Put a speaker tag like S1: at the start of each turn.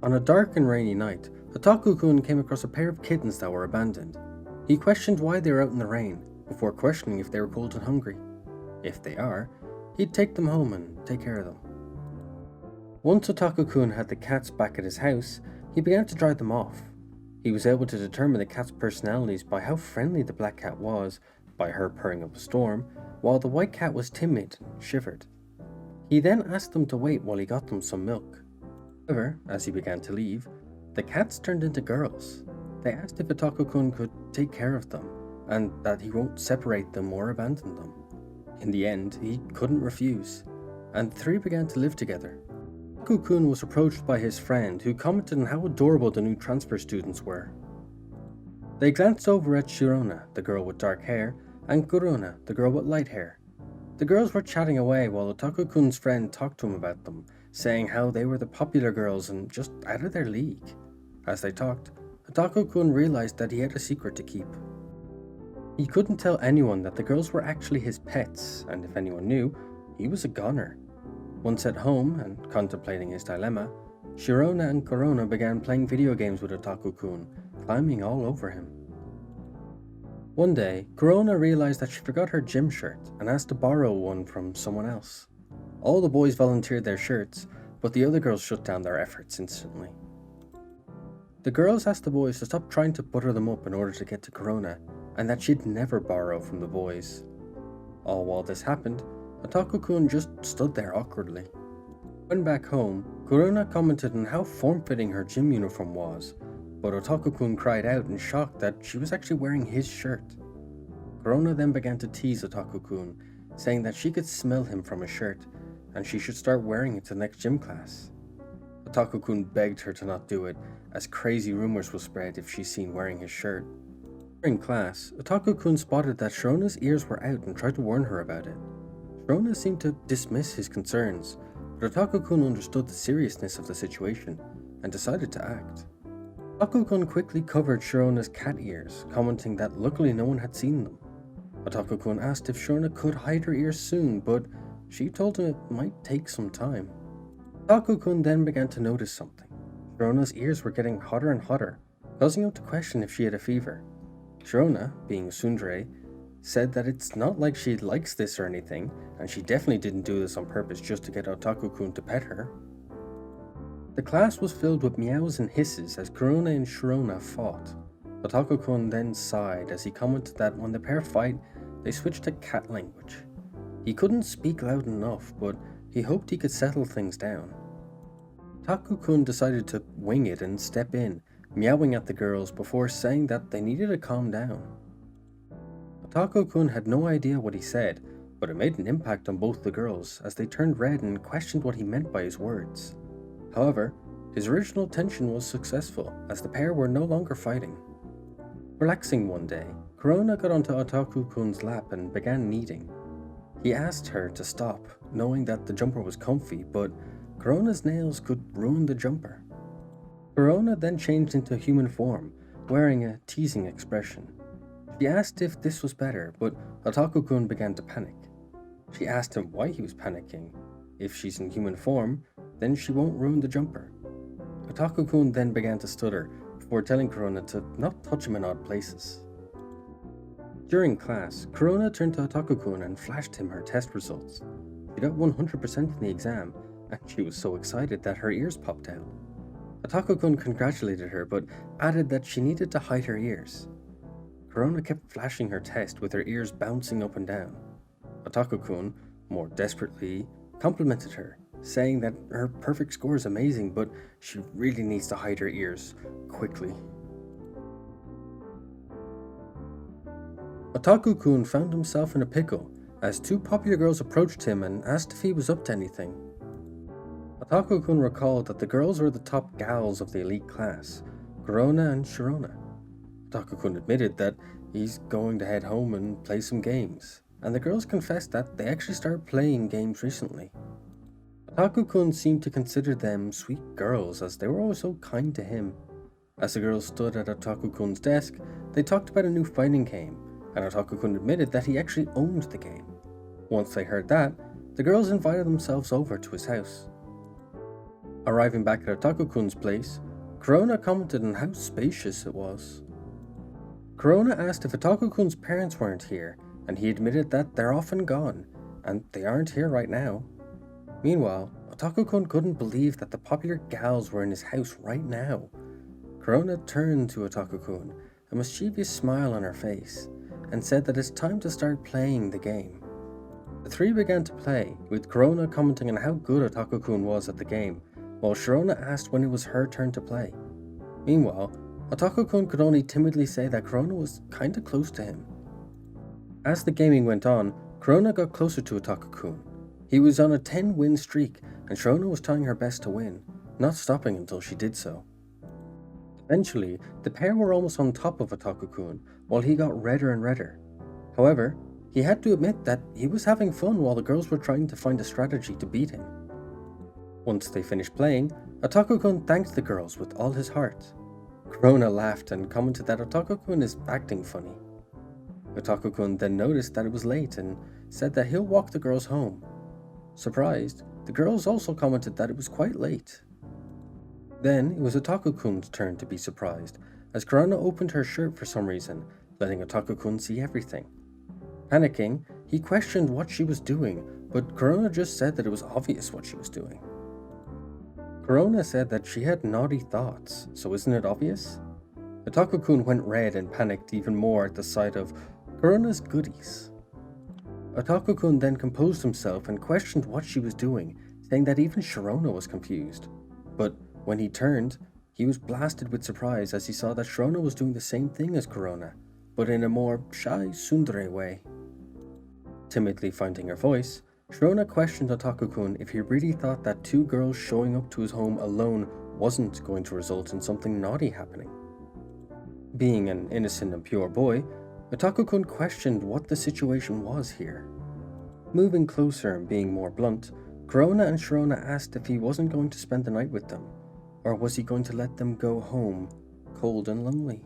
S1: On a dark and rainy night, Otaku-kun came across a pair of kittens that were abandoned. He questioned why they were out in the rain, before questioning if they were cold and hungry. If they are, he'd take them home and take care of them. Once Otaku-kun had the cats back at his house, he began to dry them off. He was able to determine the cats' personalities by how friendly the black cat was, by her purring up a storm, while the white cat was timid and shivered. He then asked them to wait while he got them some milk. However, as he began to leave, the cats turned into girls. They asked if Otaku-kun could take care of them, and that he won't separate them or abandon them. In the end, he couldn't refuse, and the three began to live together. Otaku-kun was approached by his friend, who commented on how adorable the new transfer students were. They glanced over at Shirona, the girl with dark hair, and Kurona, the girl with light hair. The girls were chatting away while Otaku-kun's friend talked to him about them, saying how they were the popular girls and just out of their league. As they talked, Otaku-kun realized that he had a secret to keep. He couldn't tell anyone that the girls were actually his pets, and if anyone knew, he was a goner. Once at home and contemplating his dilemma, Shirona and Kurona began playing video games with Otaku-kun, climbing all over him. One day, Kurona realized that she forgot her gym shirt and asked to borrow one from someone else. All the boys volunteered their shirts, but the other girls shut down their efforts instantly. The girls asked the boys to stop trying to butter them up in order to get to Kurona, and that she'd never borrow from the boys. All while this happened, Otaku-kun just stood there awkwardly. When back home, Kurona commented on how form-fitting her gym uniform was, but Otaku-kun cried out in shock that she was actually wearing his shirt. Kurona then began to tease Otaku-kun, saying that she could smell him from his shirt, and she should start wearing it to the next gym class. Otaku-kun begged her to not do it, as crazy rumors will spread if she's seen wearing his shirt. During class, Otaku-kun spotted that Shirona's ears were out and tried to warn her about it. Shirona seemed to dismiss his concerns, but Otaku-kun understood the seriousness of the situation and decided to act. Otaku-kun quickly covered Shirona's cat ears, commenting that luckily no one had seen them. Otaku-kun asked if Shirona could hide her ears soon, but she told him it might take some time. Otaku-kun then began to notice something. Shirona's ears were getting hotter and hotter, causing him to question if she had a fever. Shirona, being a tsundere, said that it's not like she likes this or anything, and she definitely didn't do this on purpose just to get Otaku-kun to pet her. The class was filled with meows and hisses as Kurona and Shirona fought. Otaku-kun then sighed as he commented that when the pair fight, they switch to cat language. He couldn't speak loud enough, but he hoped he could settle things down. Otaku-kun decided to wing it and step in, meowing at the girls before saying that they needed to calm down. Otaku-kun had no idea what he said, but it made an impact on both the girls as they turned red and questioned what he meant by his words. However, his original intention was successful as the pair were no longer fighting. Relaxing one day, Kurona got onto Otaku-kun's lap and began kneading. He asked her to stop, knowing that the jumper was comfy, but Kurona's nails could ruin the jumper. Kurona then changed into human form, wearing a teasing expression. She asked if this was better, but Otaku-kun began to panic. She asked him why he was panicking. If she's in human form, then she won't ruin the jumper. Otaku-kun then began to stutter, before telling Kurona to not touch him in odd places. During class, Kurona turned to Otaku-kun and flashed him her test results. She got 100% in the exam, and she was so excited that her ears popped out. Otaku-kun congratulated her, but added that she needed to hide her ears. Kurona kept flashing her test with her ears bouncing up and down. Otaku-kun, more desperately, complimented her, saying that her perfect score is amazing, but she really needs to hide her ears, quickly. Otaku-kun found himself in a pickle, as two popular girls approached him and asked if he was up to anything. Otaku-kun recalled that the girls were the top gals of the elite class, Kurona and Shirona. Otaku-kun admitted that he's going to head home and play some games, and the girls confessed that they actually started playing games recently. Otaku-kun seemed to consider them sweet girls as they were always so kind to him. As the girls stood at Otaku-kun's desk, they talked about a new fighting game, and Otaku-kun admitted that he actually owned the game. Once they heard that, the girls invited themselves over to his house. Arriving back at Otaku-kun's place, Corona commented on how spacious it was. Corona asked if Otaku-kun's parents weren't here, and he admitted that they're often gone, and they aren't here right now. Meanwhile, Otaku-kun couldn't believe that the popular gals were in his house right now. Corona turned to Otaku-kun, a mischievous smile on her face, and said that it's time to start playing the game. The three began to play, with Corona commenting on how good Otaku-kun was at the game, while Sharona asked when it was her turn to play. Meanwhile, Otaku-kun could only timidly say that Corona was kinda close to him. As the gaming went on, Corona got closer to Otaku-kun. He was on a 10-win streak, and Sharona was trying her best to win, not stopping until she did so. Eventually, the pair were almost on top of Otaku-kun, while he got redder and redder. However, he had to admit that he was having fun while the girls were trying to find a strategy to beat him. Once they finished playing, Otaku-kun thanked the girls with all his heart. Corona laughed and commented that Otaku-kun is acting funny. Otaku-kun then noticed that it was late and said that he'll walk the girls home. Surprised, the girls also commented that it was quite late. Then it was Otaku-kun's turn to be surprised, as Corona opened her shirt for some reason, letting Otaku-kun see everything. Panicking, he questioned what she was doing, but Corona just said that it was obvious what she was doing. Corona said that she had naughty thoughts, so isn't it obvious? Otaku-kun went red and panicked even more at the sight of Corona's goodies. Otaku-kun then composed himself and questioned what she was doing, saying that even Sharona was confused. But when he turned, he was blasted with surprise as he saw that Sharona was doing the same thing as Corona, but in a more shy tsundere way. Timidly finding her voice, Sharona questioned Otaku-kun if he really thought that two girls showing up to his home alone wasn't going to result in something naughty happening. Being an innocent and pure boy, Otaku-kun questioned what the situation was here. Moving closer and being more blunt, Corona and Sharona asked if he wasn't going to spend the night with them, or was he going to let them go home, cold and lonely?